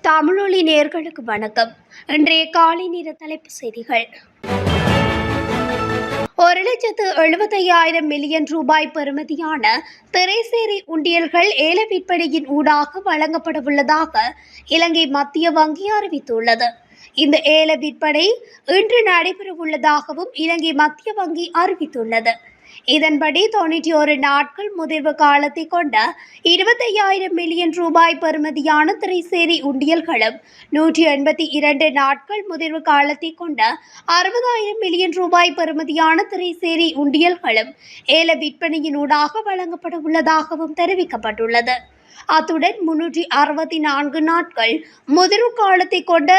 தமிழொலி நேயர்களுக்கு வணக்கம். இன்றைய காலை நேர தலைப்புச் செய்திகள். 1,75,000 மில்லியன் ரூபாய் பெறுமதியான திரைசேரி உண்டியல்கள் ஏல விற்பனையின் ஊடாக வழங்கப்படவுள்ளதாக இலங்கை மத்திய வங்கி அறிவித்துள்ளது. இந்த ஏல விற்பனை இன்று நடைபெறவுள்ளதாகவும் இலங்கை மத்திய வங்கி அறிவித்துள்ளது. இதன்படி 91 நாட்கள் முதிர்வு காலத்தை கொண்ட 25,000 மில்லியன் ரூபாய் பெறுமதியான திரைசேரி உண்டியல்களும் 182 நாட்கள் முதிர்வு காலத்தை கொண்ட 60,000 மில்லியன் ரூபாய் பெறுமதியான திரைசேரி உண்டியல்களும் ஏல விற்பனையினூடாக வழங்கப்பட உள்ளதாகவும் தெரிவிக்கப்பட்டுள்ளது. அத்துடன் 364 நாட்கள் முதிர்வு காலத்தை கொண்ட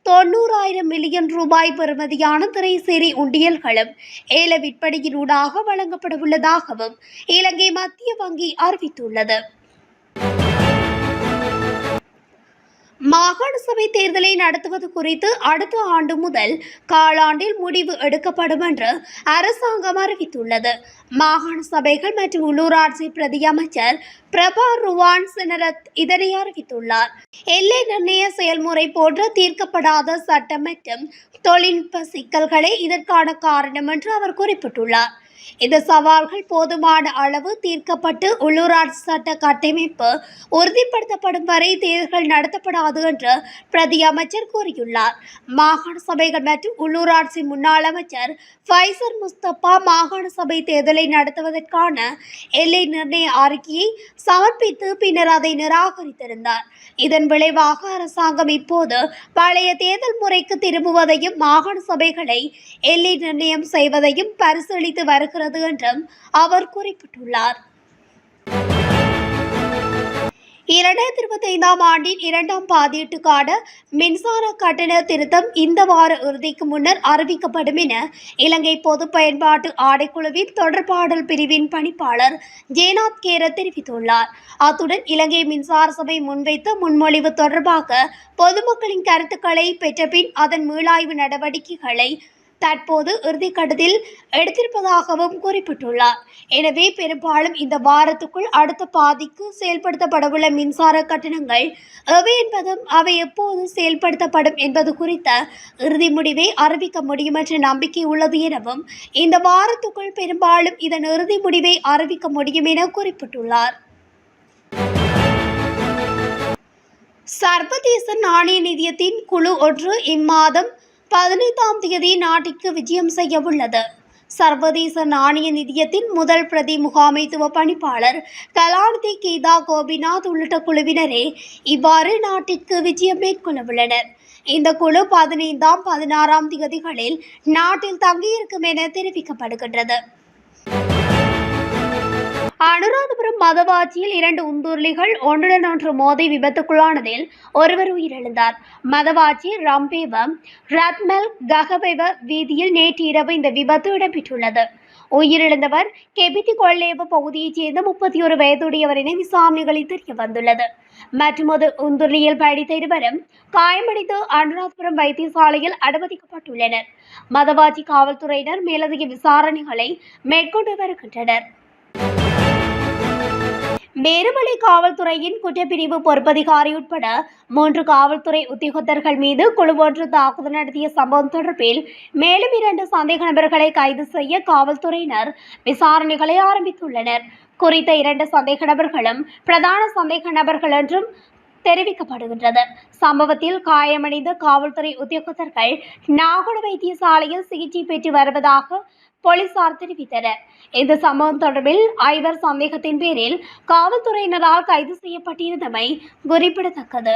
90,000 மில்லியன் ரூபாய் பெறுமதியான திரைசேரி உண்டியல்களும் ஏல விற்பனையினூடாக வழங்கப்பட உள்ளதாகவும் இலங்கை மத்திய வங்கி அறிவித்துள்ளது. மாகாண சபை தேர்தலை நடத்துவது குறித்து அடுத்த ஆண்டு முதல் காலாண்டில் முடிவு எடுக்கப்படும் என்று அரசாங்கம் அறிவித்துள்ளது. மாகாண சபைகள் மற்றும் உள்ளூராட்சி பிரதி அமைச்சர் பிரபா ருவான் சினரத் இதனை அறிவித்துள்ளார். எல்லை நிர்ணய செயல்முறை போன்ற தீர்க்கப்படாத சட்ட மற்றும் தொழில்நுட்ப சிக்கல்களே இதற்கான காரணம் என்று அவர் குறிப்பிட்டுள்ளார். இந்த சவால்கள் போதுமான அளவு தீர்க்கப்பட்டு உள்ளூராட்சி சட்ட கட்டமைப்பு உறுதிப்படுத்தப்படும் வரை தேர்தல்கள் நடத்தப்படாது என்று பிரதி அமைச்சர் கூறியுள்ளார். மாகாண சபைகள் மற்றும் உள்ளூராட்சி முன்னாள் அமைச்சர் ஃபைசர் முஸ்தபா மாகாண சபை தேர்தலை நடத்துவதற்கான எல்லை நிர்ணய அறிக்கையை சமர்ப்பித்து பின்னர் அதை நிராகரித்திருந்தார். இதன் விளைவாக அரசாங்கம் இப்போது பழைய தேர்தல் முறைக்கு திரும்புவதையும் மாகாண சபைகளை எல்லை நிர்ணயம் செய்வதையும் பரிசீலித்து வருகிறது என்றும் அவர் குறிப்பிட்டுள்ளார். 2025 ஆண்டின் 2ஆம் பாதீட்டுக்கான மின்சார கட்டண திருத்தம் இந்த வார இறுதிக்கு முன்னர் அறிவிக்கப்படும் என இலங்கை பொது பயன்பாட்டு ஆணைக்குழுவின் தொடர்பாடல் பிரிவின் பணிப்பாளர் ஜேநாத் கேர தெரிவித்துள்ளார். அத்துடன் இலங்கை மின்சார சபை முன்வைத்த முன்மொழிவு தொடர்பாக பொதுமக்களின் கருத்துக்களை பெற்றபின் அதன் மீளாய்வு நடவடிக்கைகளை தற்போது இறுதிக்கட்டத்தில் எடுத்திருப்பதாகவும் குறிப்பிட்டுள்ளார். எனவே பெரும்பாலும் இந்த வாரத்துக்குள் அடுத்த பாதிக்கு செயல்படுத்தப்படவுள்ள மின்சார கட்டணங்கள் எவை என்பதும் அவை எப்போது செயல்படுத்தப்படும் என்பது குறித்த இறுதி முடிவை அறிவிக்க முடியும் என்ற நம்பிக்கை உள்ளது எனவும் இந்த வாரத்துக்குள் பெரும்பாலும் இதன் இறுதி முடிவை அறிவிக்க முடியும் என குறிப்பிட்டுள்ளார். சர்வதேச நாணய நிதியத்தின் குழு ஒன்று இம்மாதம் 15ஆம் தேதி நாட்டிற்கு விஜயம் செய்ய உள்ளது. சர்வதேச நாணய நிதியத்தின் முதல் பிரதி முகாமைத்துவ பணிப்பாளர் கலாநிதி கீதா கோபிநாத் உள்ளிட்ட குழுவினரே இவ்வாறு நாட்டிற்கு விஜயம் மேற்கொள்ள உள்ளனர். இந்த குழு 15ஆம் 16ஆம் தேதிகளில் நாட்டில் தங்கியிருக்கும் என தெரிவிக்கப்படுகின்றது. அனுராதபுரம் மதவாச்சியில் 2 உந்துருளிகள் ஒன்றுடன் ஒன்று மோதி விபத்துக்குள்ளானதில் ஒருவர் உயிரிழந்தார். மதவாச்சி ரம்பேவம் ரத்மல் ககபெவ வீதியில் நேற்று இரவு இந்த விபத்து இடம்பெற்றுள்ளது. உயிரிழந்தவர் கெபித்தி கொள்ளேவ பகுதியைச் சேர்ந்த 31 வயதுடையவர் என விசாரணைகளில் தெரிய வந்துள்ளது. மற்றொரு உந்துருளியில் பயணித்த இருவரும் காயமடைந்து அனுராதபுரம் வைத்தியசாலையில் அனுமதிக்கப்பட்டுள்ளனர். மதவாச்சி காவல்துறையினர் மேலதிக விசாரணைகளை மேற்கொண்டு வருகின்றனர். மேருமலை காவல்துறையின் குற்றப்பிரிவு பொறுப்பதிகாரி உட்பட 3 காவல்துறை உத்தியோகத்தர்கள் மீது குழு ஒன்று தாக்குதல் நடத்திய சம்பவம் தொடர்பில் மேலும் 2 சந்தேக நபர்களை கைது செய்ய காவல்துறையினர் விசாரணைகளை ஆரம்பித்துள்ளனர். குறித்த 2 சந்தேக நபர்களும் பிரதான சந்தேக நபர்கள் என்றும் தெரிவிக்கப்படுகின்றது. சம்பவத்தில் காயமடைந்த காவல்துறை உத்தியோகத்தர்கள் நாகோட வைத்தியசாலையில் சிகிச்சை பெற்று வருவதாக போலீசார் தெரிவித்தனர். இந்த சம்பவம் தொடர்பில் 5 சந்தேகத்தின் பேரில் காவல்துறையினரால் கைது செய்யப்பட்டிருந்தமை குறிப்பிடத்தக்கது.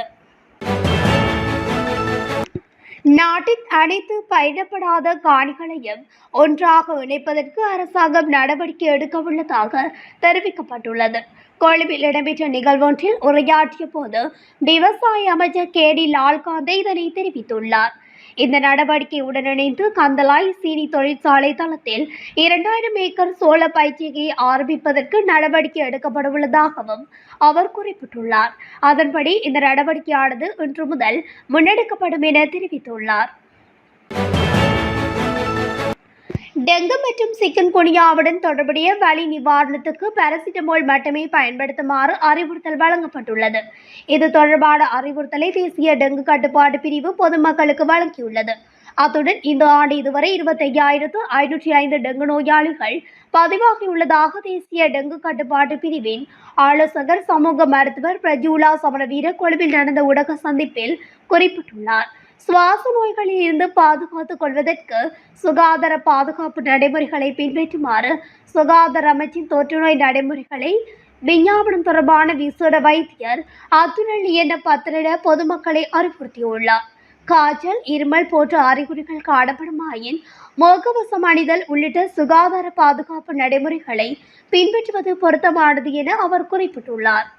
நாட்டின் அனைத்து பயிரப்படாத காணிகளையும் ஒன்றாக இணைப்பதற்கு அரசாங்கம் நடவடிக்கை எடுக்க உள்ளதாக தெரிவிக்கப்பட்டுள்ளது. கொழும்பில் இடம்பெற்ற நிகழ்வொன்றில் உரையாற்றிய போது விவசாய அமைச்சர் கேடி லால்காந்த் இதனை தெரிவித்துள்ளார். இந்த நடவடிக்கையுடன் இணைந்து கந்தலாய் சீனி தொழிற்சாலை தளத்தில் 2000 ஏக்கர் சோள பயிற்சியை ஆரம்பிப்பதற்கு நடவடிக்கை எடுக்கப்படவுள்ளதாகவும் அவர் குறிப்பிட்டுள்ளார். அதன்படி இந்த நடவடிக்கையானது இன்று முதல் முன்னெடுக்கப்படும் என தெரிவித்துள்ளார். டெங்கு மற்றும் சிக்கன்குனியாவுடன் தொடர்புடைய வலி நிவாரணத்துக்கு பாராசிட்டமால் மட்டுமே பயன்படுத்துமாறு அறிவுறுத்தல் வழங்கப்பட்டுள்ளது. இது தொடர்பான அறிவுறுத்தலை தேசிய டெங்கு கட்டுப்பாட்டு பிரிவு பொதுமக்களுக்கு வழங்கியுள்ளது. அத்துடன் இந்த ஆண்டு இதுவரை 25,505 டெங்கு நோயாளிகள் பதிவாகியுள்ளதாக தேசிய டெங்கு கட்டுப்பாட்டு பிரிவின் ஆலோசகர் சமூக மருத்துவர் பிரஜூலா சமரவீர கொழும்பில் நடந்த ஊடக சந்திப்பில் குறிப்பிட்டுள்ளார். சுவாச நோய்களில் இருந்து பாதுகாத்துக் கொள்வதற்கு சுகாதார பாதுகாப்பு நடைமுறைகளை பின்பற்றுமாறு சுகாதார அமைச்சின் தொற்றுநோய் நடைமுறைகளை விஞ்ஞாபனம் தொடர்பான விசேட வைத்தியர் அத்துணல் என்ற பத்திரிட பொதுமக்களை அறிவுறுத்தியுள்ளார். காய்ச்சல், இருமல் போன்ற அறிகுறிகள் காணப்படுமாயின் முகக்கவசம் அணிதல் உள்ளிட்ட சுகாதார பாதுகாப்பு நடைமுறைகளை பின்பற்றுவது பொருத்தமானது என அவர் குறிப்பிட்டுள்ளார்.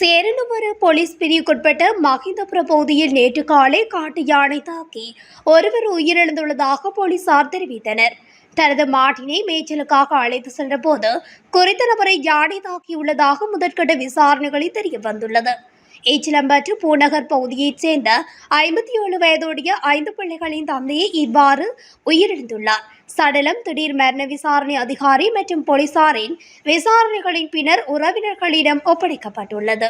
சேரனுவர போலீஸ் பிரிவுக்குட்பட்ட மகிந்தபுர பகுதியில் நேற்று காலை காட்டு யானை தாக்கி ஒருவர் உயிரிழந்துள்ளதாக போலீசார் தெரிவித்தனர். தனது மாட்டினை மேய்ச்சலுக்காக அழைத்து சென்ற போது குறித்த நபரை யானை தாக்கியுள்ளதாக முதற்கட்ட விசாரணைகளில் தெரிய வந்துள்ளது. ஈச்சிலம்பற்று பூநகர் பகுதியைச் சேர்ந்த 57 வயதுடைய 5 பிள்ளைகளின் தந்தையை இவ்வாறு உயிரிழந்துள்ளார். சடலம் திடீர் மரண விசாரணை அதிகாரி மற்றும் போலீசாரின் விசாரணைகளின் பின்னர் உறவினர்களிடம் ஒப்படைக்கப்பட்டுள்ளது.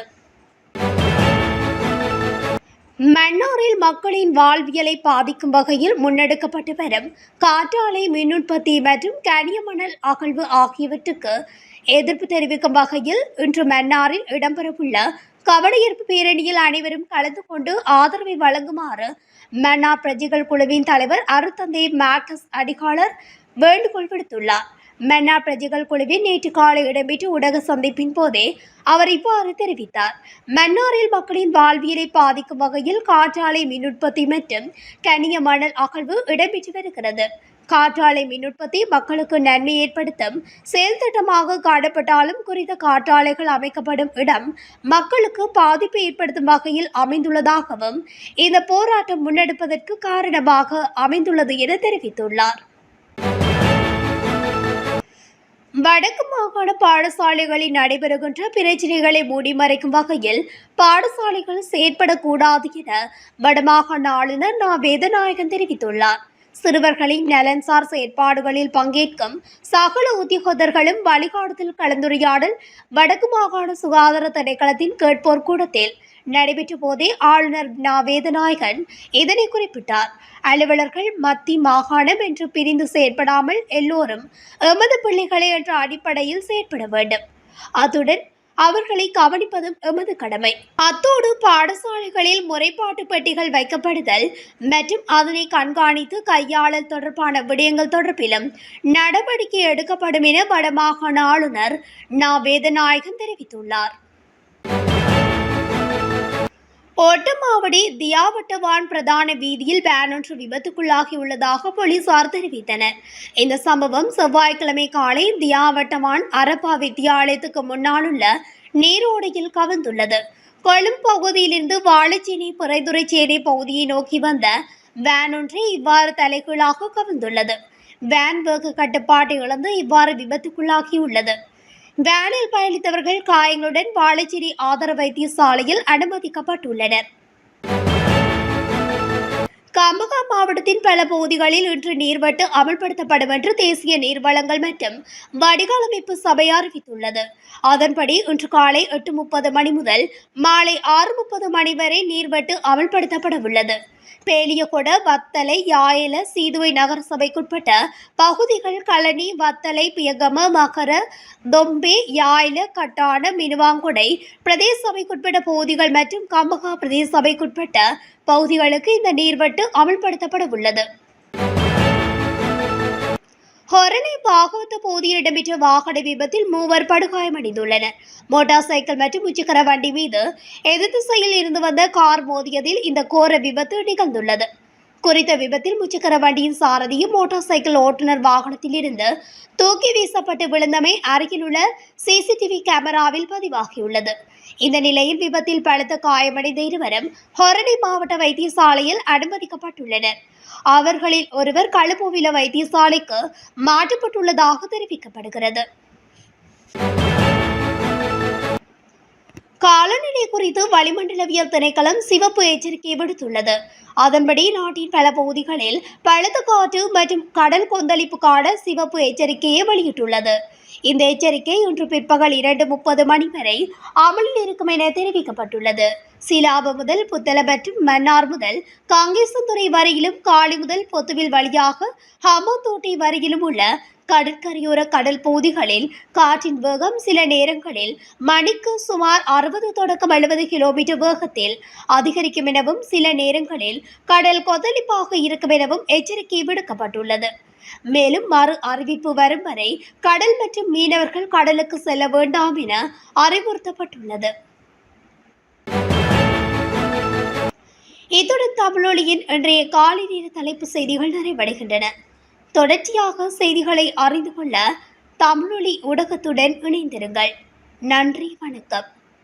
மன்னாரில் மக்களின் வாழ்வியலை பாதிக்கும் வகையில் முன்னெடுக்கப்பட்டு வரும் காற்றாலை மின் உற்பத்தி மற்றும் கனிய மணல் அகழ்வு ஆகியவற்றுக்கு எதிர்ப்பு தெரிவிக்கும் வகையில் இன்று மன்னாரில் இடம்பெறவுள்ள கவனஈர்ப்பு பேரணியில் அனைவரும் கலந்து கொண்டு ஆதரவை வழங்குமாறு மன்னார் பிரஜைகள் குழுவின் தலைவர் அருத்தந்தை மேக்டஸ் அடிகாலர் வேண்டுகோள் விடுத்துள்ளார். மன்னார் பிரஜைகள் குழுவின் நேற்று காலை இடம்பெற்ற ஊடக சந்திப்பின் போதே அவர் இவ்வாறு தெரிவித்தார். மன்னாரில் மக்களின் வாழ்வியலை பாதிக்கும் வகையில் காற்றாலை மின் உற்பத்தி மற்றும் கனிய மணல் அகழ்வு இடம்பெற்று வருகிறது. காற்றாலை மின் உற்பத்தி மக்களுக்கு நன்மை ஏற்படுத்தும் செயல் திட்டமாக காணப்பட்டாலும் குறித்த காற்றாலைகள் அமைக்கப்படும் இடம் மக்களுக்கு பாதிப்பு ஏற்படுத்தும் வகையில் அமைந்துள்ளதாகவும் இந்த போராட்டம் முன்னெடுப்பதற்கு காரணமாக அமைந்துள்ளது என தெரிவித்துள்ளார். வடக்கு மாகாண பாடசாலைகளில் நடைபெறுகின்ற பிரச்சினைகளை மூடிமறைக்கும் வகையில் பாடசாலைகள் செயற்படக்கூடாது என வடமாகாண ஆளுநர் நா. வேதநாயகன் தெரிவித்துள்ளார். சிறுவர்களின் நலன்சார் செயற்பாடுகளில் பங்கேற்கும் சகல உத்தியோகத்தர்களும் வழிகாட்டுதல் கலந்துரையாடல் வடக்கு மாகாண சுகாதார திணைக்களத்தின் கேட்போர் கூடத்தில் நடைபெற்ற போதே ஆளுநர் நா. வேதநாயகன் இதனை குறிப்பிட்டார். அலுவலர்கள் மத்தி மாகாணம் என்று பிரிந்து செயற்படாமல் எல்லோரும் எமது பிள்ளைகளை என்ற அடிப்படையில் செயற்பட வேண்டும். அத்துடன் அவர்களை கவனிப்பதும் எமது கடமை. அத்தோடு பாடசாலைகளில் முறைப்பாட்டு பெட்டிகள் வைக்கப்படுதல் மற்றும் அதனை கண்காணித்து கையாளல் தொடர்பான விடயங்கள் தொடர்பிலும் நடவடிக்கை எடுக்கப்படும் என வடமாகாண ஆளுநர் நா. வேதநாயகன் தெரிவித்துள்ளார். ஓட்டமாவடி தியாவட்டவான் பிரதான வீதியில் வேன் ஒன்று விபத்துக்குள்ளாகியுள்ளதாக போலீசார் தெரிவித்தனர். இந்த சம்பவம் செவ்வாய்க்கிழமை காலை தியாவட்டவான் அரப்பா வித்தியாலயத்துக்கு முன்னாலுள்ள நீரோடையில் கவிழ்ந்துள்ளது. கொழும்பு பகுதியிலிருந்து வாழைச்சேனை பிறைதுறைச்சேனை பகுதியை நோக்கி வந்த வேன் ஒன்றை இவ்வாறு தலைகீழாக கவிழ்ந்துள்ளது. வேன் வேக கட்டுப்பாட்டை இழந்து இவ்வாறு விபத்துக்குள்ளாகியுள்ளது. வேனில் பயணித்தவர்கள் காயங்களுடன் வாழைச்சேரி ஆதார வைத்தியசாலையில் அனுமதிக்கப்பட்டுள்ளனர். கம்பஹா மாவட்டத்தின் பல பகுதிகளில் இன்று நீர்வட்டு அமல்படுத்தப்படும் என்று தேசிய நீர்வளங்கள் மற்றும் வடிகாலமைப்பு சபை அறிவித்துள்ளது. அதன்படி இன்று காலை 8:30 மணி முதல் மாலை 6:30 மணி வரை நீர்வட்டு அமல்படுத்தப்பட உள்ளது. பேலியகொட, வத்தலை, யாயல, சீதுவை நகர சபைக்குட்பட்ட பகுதிகள் களனி, வத்தலை, பியகம, மகர, தொம்பே, யாயல, கட்டான, மினுவாங்கொடை பிரதேச சபைக்குட்பட்ட பகுதிகள் மற்றும் கம்பஹா பிரதேச சபைக்குட்பட்ட பகுதிகளுக்கு இந்த நீர்வட்டு அமல்படுத்தப்பட உள்ளது. ஹொரணை பாகவத பகுதியில் இடம்பெற்ற வாகன விபத்தில் 3 படுகாயமடைந்துள்ளனர். மோட்டார் சைக்கிள் மற்றும் முச்சக்கர வண்டி மீது எதிர் திசையில் இருந்து வந்த கார் மோதியதில் இந்த கோர விபத்து நிகழ்ந்துள்ளது. குறித்த விபத்தில் முச்சக்கர வண்டியின் சாரதியும் மோட்டார் சைக்கிள் ஓட்டுநர் வாகனத்தில் இருந்து தூக்கி வீசப்பட்டு விழுந்தமை அருகிலுள்ள சிசிடிவி கேமராவில் பதிவாகியுள்ளது. இந்த நிலையில் விபத்தில் பலத்த காயமடைந்த இருவரும் ஹொரணை மாவட்ட வைத்தியசாலையில் அனுமதிக்கப்பட்டுள்ளனர். அவர்களில் ஒருவர் களுப்புவில வைத்தியசாலைக்கு மாற்றப்பட்டுள்ளதாக தெரிவிக்கப்படுகிறது. காலநிலை குறித்து வளிமண்டலவியல் திணைக்களம் சிவப்பு எச்சரிக்கை விடுத்துள்ளது. அதன்படி நாட்டின் பல பகுதிகளில் பலத்த காற்று மற்றும் கடல் கொந்தளிப்பு காண சிவப்பு எச்சரிக்கையை வெளியிட்டுள்ளது. இந்த எச்சரிக்கை இன்று பிற்பகல் 2:30 மணி வரை அமலில் இருக்கும் என தெரிவிக்கப்பட்டுள்ளது. சிலாப முதல் புத்தள மற்றும் மன்னார் முதல் காங்கேசன்துறை வரையிலும், காலி முதல் பொத்துவில் வழியாக ஹம்பாந்தோட்டை வரையிலும் உள்ள கடற்கரையோர கடல் பகுதிகளில் காற்றின் வேகம் சில நேரங்களில் மணிக்கு சுமார் 60 தொடக்கம் 70 கிலோமீட்டர் வேகத்தில் அதிகரிக்கும் எனவும், சில நேரங்களில் கடல் கொந்தளிப்பாக இருக்கும் எனவும் எச்சரிக்கை விடுக்கப்பட்டுள்ளது. மேலும் மறு அறிவிப்பு வரும் வரை கடல் மற்றும் மீனவர்கள் கடலுக்கு செல்ல வேண்டாம் என அறிவுறுத்தப்பட்டுள்ளது. இத்துடன் தமிழொலியின் இன்றைய காலை நேர தலைப்பு செய்திகள் நிறைவடைகின்றன. தொடர்ச்சியாக செய்திகளை அறிந்து கொள்ள தமிழொலி ஊடகத்துடன் இணைந்திருங்கள். நன்றி, வணக்கம்.